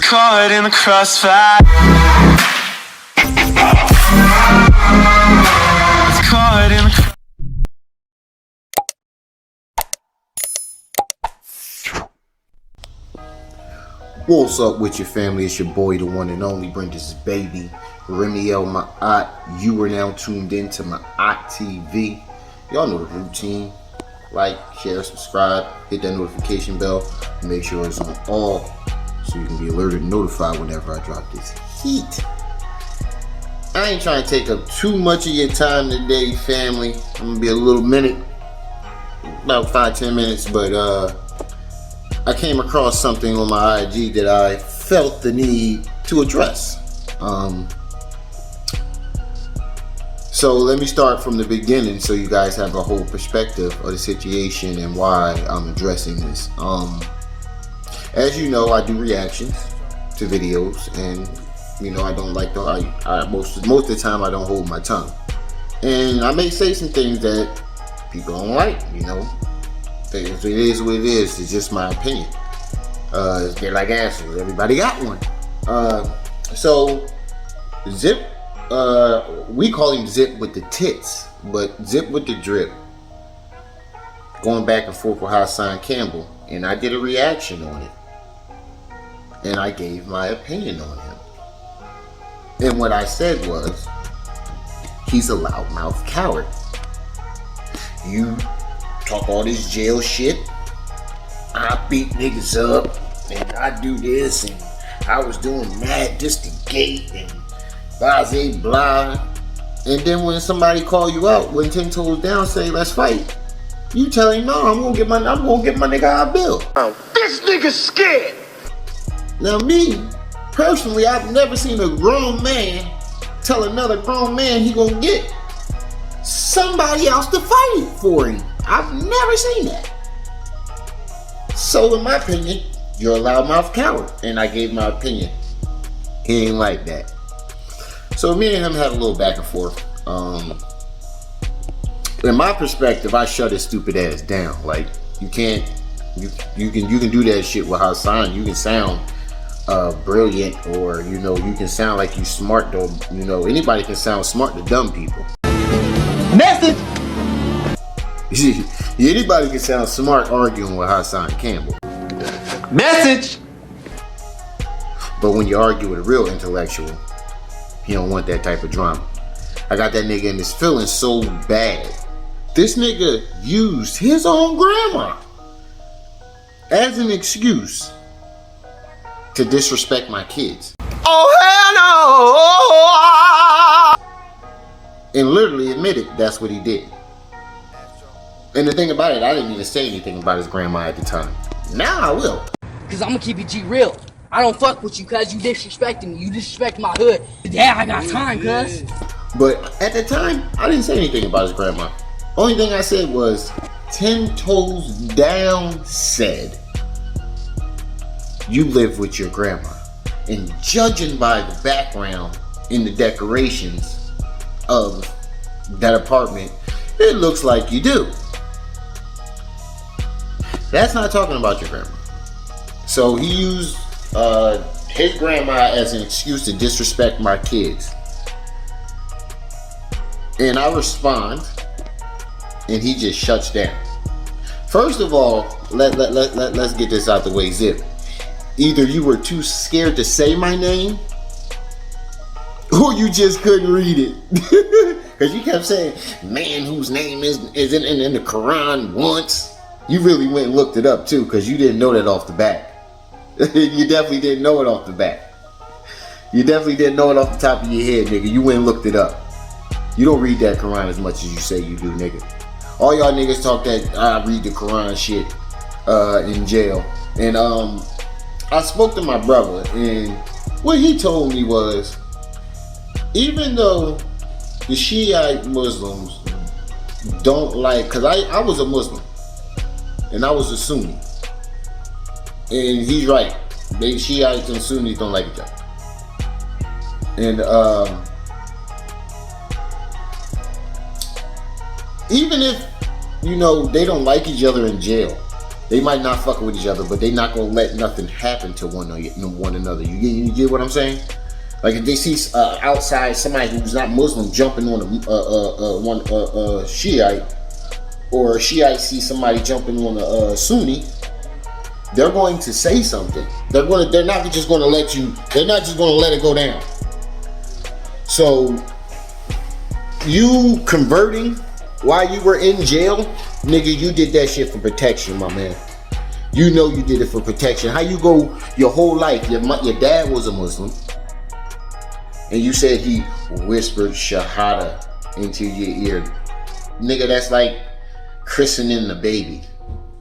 Caught in the crossfire. Caught in the What's up with your family? It's your boy, the one and only Brenda's baby, Remiel Ma'at. You are now tuned in to Ma'at TV. Y'all know the routine. Like, share, subscribe, hit that notification bell, and make sure it's on all so you can be alerted and notified whenever I drop this heat. I ain't trying to take up too much of your time today, family. I'm gonna be a little minute, about 5-10 minutes, but I came across something on my IG that I felt the need to address. So let me start from the beginning so you guys have a whole perspective of the situation and why I'm addressing this. As you know, I do reactions to videos, and you know I don't like to. Most of the time I don't hold my tongue, and I may say some things that people don't like. You know, it is what it is. It's just my opinion. They're like assholes. Everybody got one. So Zip. We call him Zip with the tits, but Zip with the drip. Going back and forth with Hassan Campbell, and I did a reaction on it, and I gave my opinion on him. And what I said was, he's a loudmouth coward. You talk all this jail shit. I beat niggas up, and I do this, and I was doing that just to gate, and blah, blah. And then when somebody call you out, when 10 toes down say let's fight, you tell him no, I'm gonna get my nigga our bill. This nigga's scared. Now me, personally, I've never seen a grown man tell another grown man he gonna get somebody else to fight for him. I've never seen that. So in my opinion, you're a loudmouth coward. And I gave my opinion. He ain't like that. So me and him had a little back and forth. In my perspective, I shut his stupid ass down. Like, you can't, you can do that shit with Hassan. You can sound brilliant, or you know, you can sound like you smart though. You know, anybody can sound smart to dumb people. Message. Anybody can sound smart arguing with Hassan Campbell. Message. But when you argue with a real intellectual, he don't want that type of drama. I got that nigga in his feelings so bad. This nigga used his own grandma as an excuse to disrespect my kids. Oh hell no! And literally admitted that's what he did. And the thing about it, I didn't even say anything about his grandma at the time. Now I will. Cause I'ma keep it G real. I don't fuck with you cause you disrespecting me. You disrespect my hood. Yeah, I got time, cuz. But at the time, I didn't say anything about his grandma. Only thing I said was, 10 toes down said, you live with your grandma. And judging by the background in the decorations of that apartment, it looks like you do. That's not talking about your grandma. So he used his grandma as an excuse to disrespect my kids. And I respond, and he just shuts down. First of all, let's get this out the way, Zip. Either you were too scared to say my name, or you just couldn't read it. Because you kept saying, man whose name is in the Quran once. You really went and looked it up too, because you didn't know that off the bat. You definitely didn't know it off the bat. You definitely didn't know it off the top of your head, nigga. You went and looked it up. You don't read that Quran as much as you say you do, nigga. All y'all niggas talk that I read the Quran shit in jail. And I spoke to my brother, and what he told me was, even though the Shiite Muslims don't like, because I was a Muslim and I was a Sunni, and he's right, they Shiites and Sunnis don't like each other. And even if, you know, they don't like each other in jail, They might not fuck with each other, but they not gonna let nothing happen to one another. You get what I'm saying? Like if they see outside somebody who's not Muslim jumping on a Shiite, or a Shiite see somebody jumping on a Sunni, they're going to say something. They're not just gonna let it go down. So you converting while you were in jail, nigga, you did that shit for protection, my man. You know you did it for protection. How you go your whole life, your dad was a Muslim, and you said he whispered Shahada into your ear. Nigga, that's like christening the baby.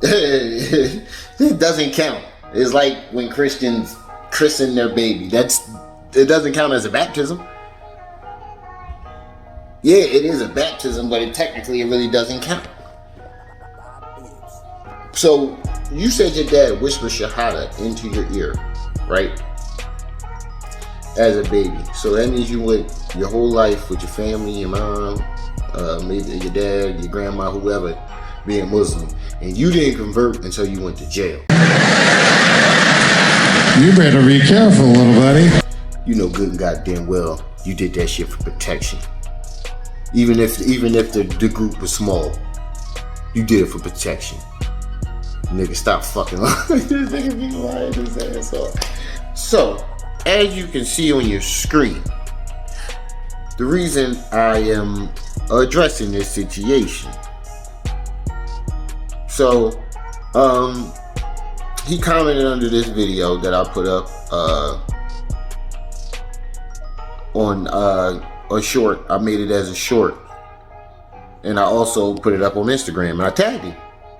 It doesn't count. It's like when Christians christen their baby. It doesn't count as a baptism. Yeah, it is a baptism, but technically it really doesn't count. So you said your dad whispered Shahada into your ear, right? As a baby. So that means you went your whole life with your family, your mom, maybe your dad, your grandma, whoever, being Muslim, and you didn't convert until you went to jail. You better be careful, little buddy. You know good and goddamn well you did that shit for protection. Even if the group was small, you did it for protection. Nigga, stop fucking this nigga be lying his ass off. So, as you can see on your screen, the reason I am addressing this situation. So, he commented under this video that I put up on a short. I made it as a short, and I also put it up on Instagram, and I tagged him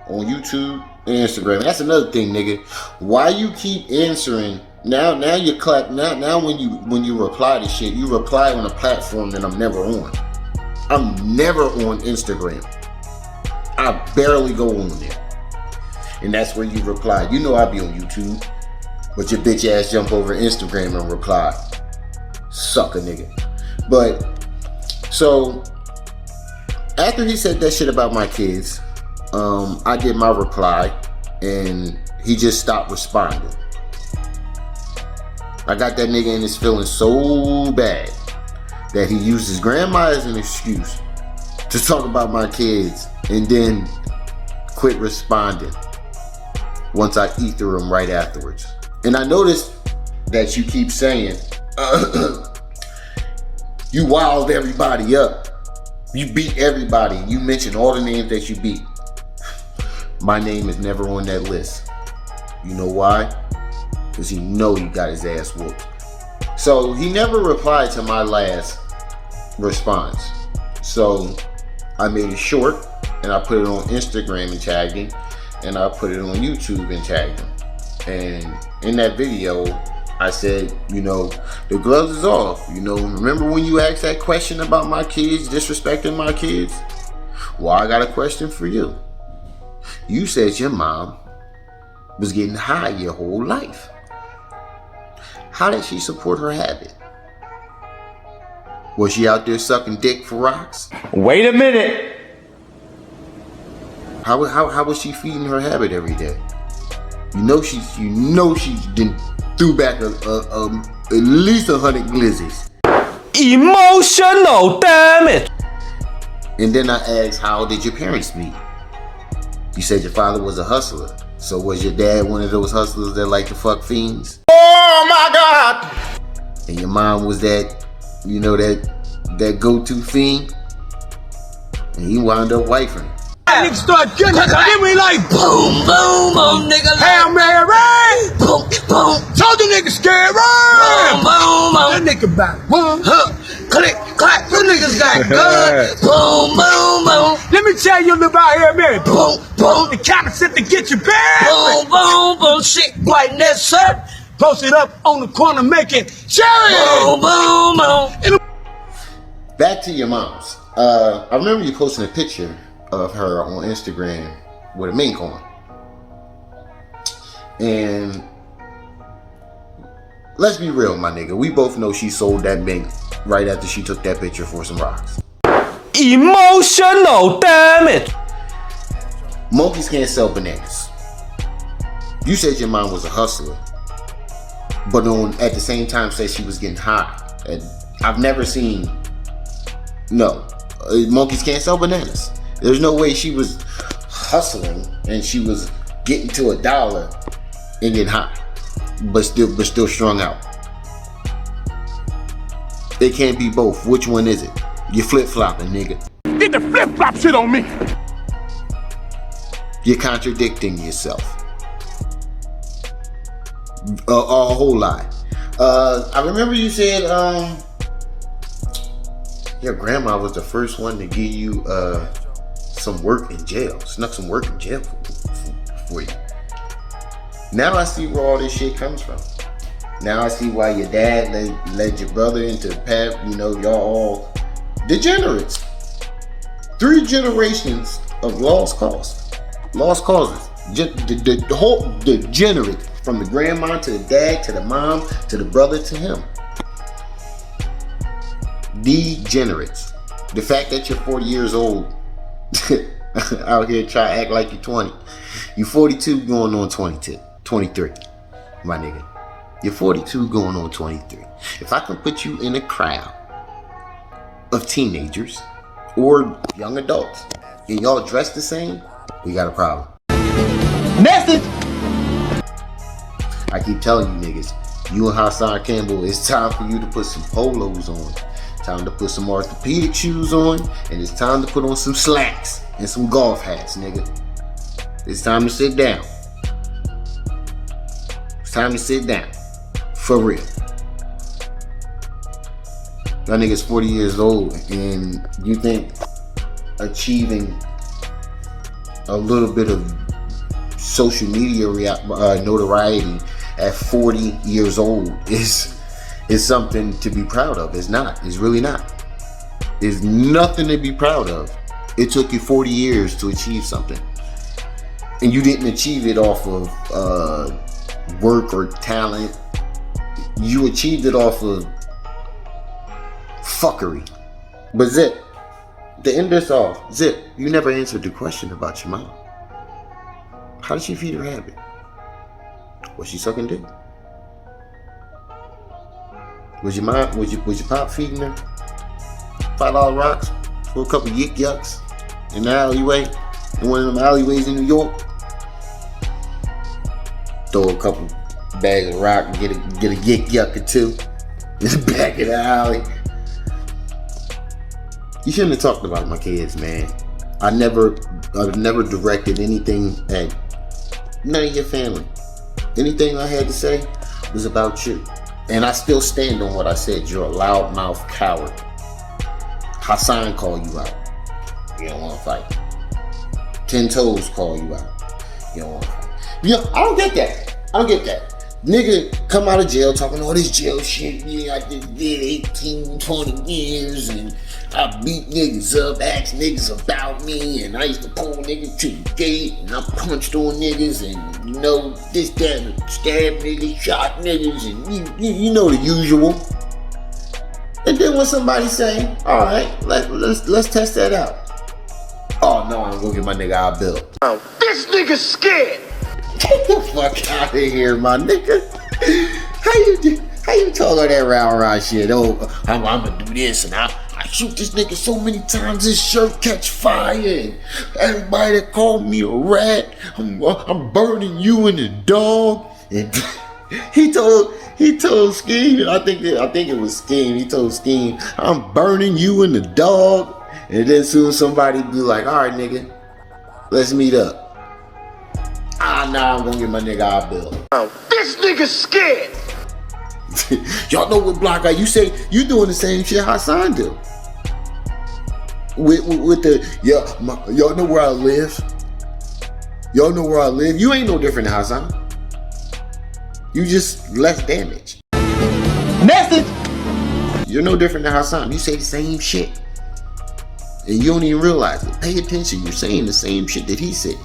on YouTube and Instagram. And that's another thing, nigga. Why you keep answering? Now you clap. Now when you reply to shit, you reply on a platform that I'm never on. I'm never on Instagram. I barely go on there. And that's where you reply. You know I be on YouTube, but your bitch ass jump over Instagram and reply. Sucker nigga. But so after he said that shit about my kids, I did my reply and he just stopped responding. I got that nigga in his feelings so bad that he used his grandma as an excuse to talk about my kids and then quit responding once I ether him right afterwards. And I noticed that you keep saying, you wild everybody up. You beat everybody. You mention all the names that you beat. My name is never on that list. You know why? Because he know he got his ass whooped. So he never replied to my last response. So I made it short and I put it on Instagram and tagged him, and I put it on YouTube and tagged him. And in that video, I said, you know, the gloves is off. You know, remember when you asked that question about my kids, disrespecting my kids? Well, I got a question for you. You said your mom was getting high your whole life. How did she support her habit? Was she out there sucking dick for rocks? Wait a minute. How was she feeding her habit every day? You know she didn't threw back at least 100 glizzies. Emotional damage. And then I asked, how did your parents meet? You said your father was a hustler. So was your dad one of those hustlers that like to fuck fiends? Oh my God. And your mom was that, you know, that go-to fiend? And he wound up wifing. Nigga start getting it, then we like boom, boom, boom, nigga. Hail Mary, boom, boom. Told you niggas scared, boom, boom, boom. That nigga back, boom, huh, click, clack. You niggas got good, boom, boom, boom. Let me tell you about Hail Mary, boom, boom. The captain said to get your bag, boom, boom, boom. Shit, white net shirt, posted up on the corner making cherry, boom, boom, boom. Back to your mom's. I remember you posting a picture of her on Instagram with a mink on. And let's be real, my nigga. We both know she sold that mink right after she took that picture for some rocks. Emotional damage. Monkeys can't sell bananas. You said your mom was a hustler, but at the same time said she was getting high. And I've never seen, no, monkeys can't sell bananas. There's no way she was hustling and she was getting to $1 and getting high, but still strung out. It can't be both. Which one is it? You flip-flopping, nigga. Get the flip-flop shit on me. You're contradicting yourself. A whole lot. I remember you said your grandma was the first one to give you some work in jail. Snuck some work in jail for you. Now I see where all this shit comes from. Now I see why your dad led your brother into the path. You know, y'all all degenerates. 3 generations of lost causes. The whole degenerate, from the grandma to the dad to the mom to the brother to him. Degenerates. The fact that you're 40 years old out here try to act like you're 20. You're 42 going on 23, my nigga. You're 42 going on 23. If I can put you in a crowd of teenagers or young adults and y'all dress the same, we got a problem. Message. I keep telling you niggas, you and Hassan Campbell, it's time for you to put some polos on. Time to put some orthopedic shoes on, and it's time to put on some slacks and some golf hats, nigga. It's time to sit down. It's time to sit down. For real. That nigga's 40 years old, and you think achieving a little bit of social media notoriety at 40 years old is something to be proud of. It's not. It's really not. It's nothing to be proud of. It took you 40 years to achieve something, and you didn't achieve it off of work or talent. You achieved it off of fuckery. But Zip, to end this off, Zip, you never answered the question about your mom. How did she feed her habit? Was she sucking dick? Was your mom, was your pop feeding her $5 rocks for a couple yik yucks in the alleyway, in one of them alleyways in New York? Throw a couple bags of rock and get a yik yuck or two in the back of the alley. You shouldn't have talked about my kids, man. I've never directed anything at none of your family. Anything I had to say was about you. And I still stand on what I said. You're a loudmouth coward. Hassan called you out. You don't want to fight. 10 Toes call you out. You don't want to fight. Yeah, I don't get that. Nigga come out of jail talking all this jail shit. Yeah, I just did 18, 20 years and I beat niggas up, asked niggas about me, and I used to pull niggas to the gate and I punched on niggas and you know this, that, and stab niggas, shot niggas, and you know the usual. And then when somebody say, all right, let's test that out. Oh no, I'm gonna get my nigga out built. This nigga's scared. Get the fuck out of here, my nigga. How you talk all that round shit? Oh, I'm gonna do this and I shoot this nigga so many times his shirt catch fire and everybody that called me a rat, I'm burning you and the dog. And he told Scheme, and I think it was Scheme, he told Scheme, I'm burning you and the dog. And then soon somebody be like, all right nigga, let's meet up. Nah, I'm gonna get my nigga out built. This nigga's scared. Y'all know what block you say you doing the same shit Hassan do. With the y'all know where I live. Y'all know where I live. You ain't no different than Hassan. You just less damage. Message. You're no different than Hassan. You say the same shit, and you don't even realize it. Pay attention. You're saying the same shit that he said.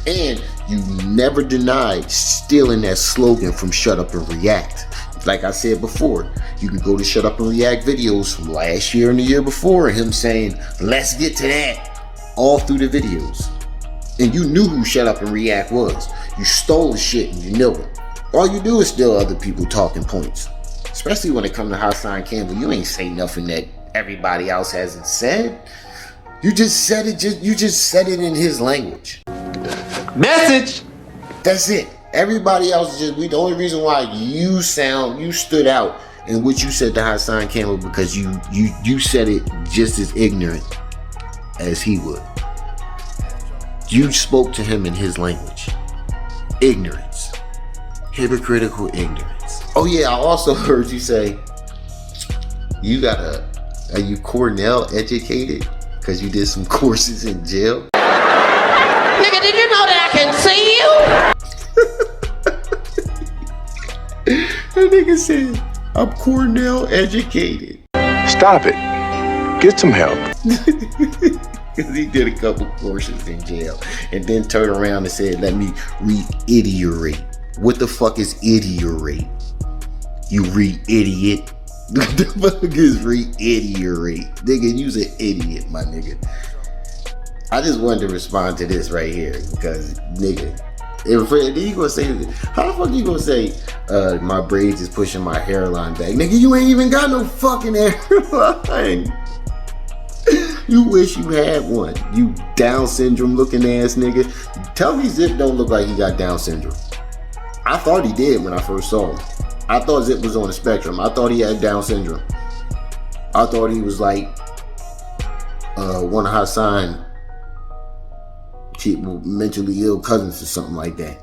And you never denied stealing that slogan from Shut Up and React. Like I said before, you can go to Shut Up and React videos from last year and the year before, and him saying, let's get to that, all through the videos. And you knew who Shut Up and React was. You stole the shit and you knew it. All you do is steal other people talking points. Especially when it comes to Hassan Campbell. You ain't say nothing that everybody else hasn't said. You just said it. You just said it in his language. Message. That's it. Everybody else just. The only reason why you stood out in what you said to Hassan Campbell because you said it just as ignorant as he would. You spoke to him in his language. Ignorance. Hypocritical ignorance. Oh yeah, I also heard you say are you Cornell educated? Because you did some courses in jail. Nigga, did you know that I can see you? That nigga said, I'm Cornell educated. Stop it. Get some help. Because he did a couple courses in jail and then turned around and said, let me reiterate. What the fuck is iterate? You re-idiot. What the fuck is reiterate? Nigga, you's an idiot, my nigga. I just wanted to respond to this right here because, nigga, if you gonna say, how the fuck you gonna say, my braids is pushing my hairline back? Nigga, you ain't even got no fucking hairline. You wish you had one. You Down syndrome looking ass nigga. Tell me Zip don't look like he got Down syndrome. I thought he did when I first saw him. I thought Zip was on the spectrum. I thought he had Down syndrome. I thought he was like one of Hassan mentally ill cousins or something like that.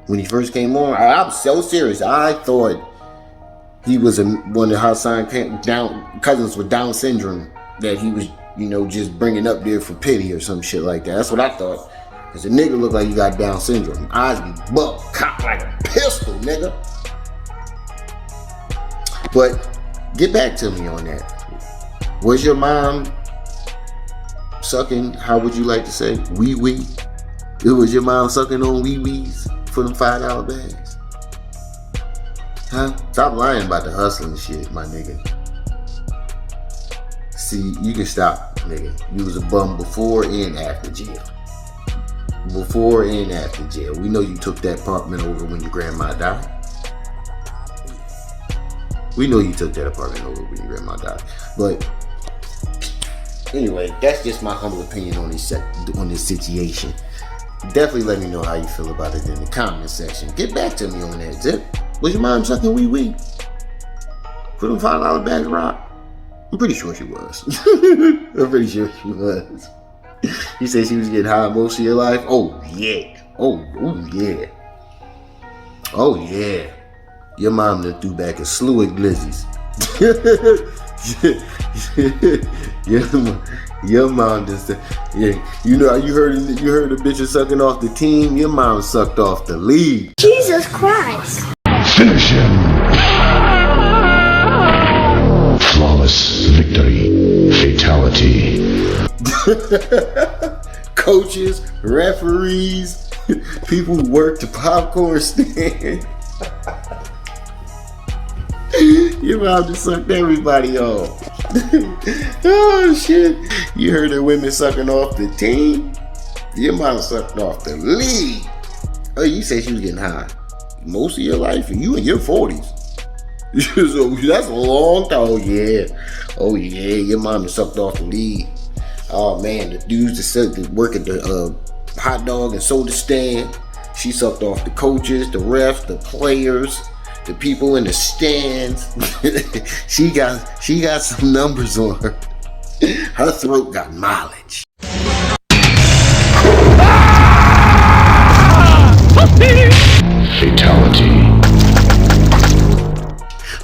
When he first came on, I was so serious. I thought he was one of Hassan cousins with Down syndrome that he was, just bringing up there for pity or some shit like that. That's what I thought. Cause the nigga look like he got Down syndrome. Eyes be buck, cocked like a pistol, nigga. But get back to me on that. Was your mom sucking, how would you like to say, wee-wee? Was your mom sucking on wee-wees for them $5 bags? Huh? Stop lying about the hustling shit, my nigga. See, you can stop, nigga. You was a bum before and after jail. Before and after jail. We know you took that apartment over when your grandma died. We know you took that apartment over when your grandma died. But anyway, that's just my humble opinion on this situation. Definitely let me know how you feel about it in the comment section. Get back to me on that, Zip. Was your mom sucking wee-wee? For them $5 bags of rock? I'm pretty sure she was. I'm pretty sure she was. You said she was getting high most of your life? Oh, yeah. Oh, yeah. Oh, yeah. Your mom done threw back a slew of glizzies. Your mom just, yeah. You heard the bitches sucking off the team. Your mom sucked off the lead. Jesus Christ. Finish him. Flawless victory. Fatality. Coaches, referees, people who work the popcorn stand. Your mom just sucked everybody off. Oh shit. You heard the women sucking off the team? Your mom sucked off the lead. Oh, you said she was getting high most of your life, and you in your 40s. So that's a long time. Oh yeah, your mom sucked off the lead. Oh man, the dudes that work at the hot dog and soda stand, she sucked off the coaches, the refs, the players, the people in the stands. she got some numbers on her. Her throat got mileage. Fatality.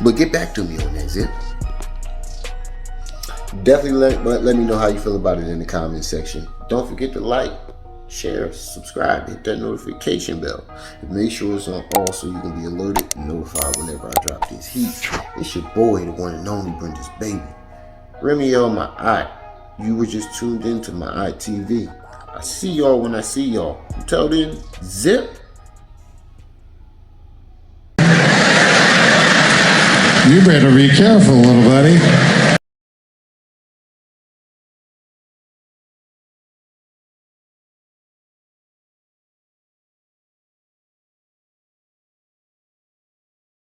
But get back to me on that, Zip. Definitely let me know how you feel about it in the comment section. Don't forget to like, share, subscribe, hit that notification bell. And make sure it's on all so you can be alerted and notified whenever I drop this heat. It's your boy, the one and only Brenda's baby. Remy on my eye. You were just tuned into my ITV. I see y'all when I see y'all. Until then, Zip. You better be careful, little buddy.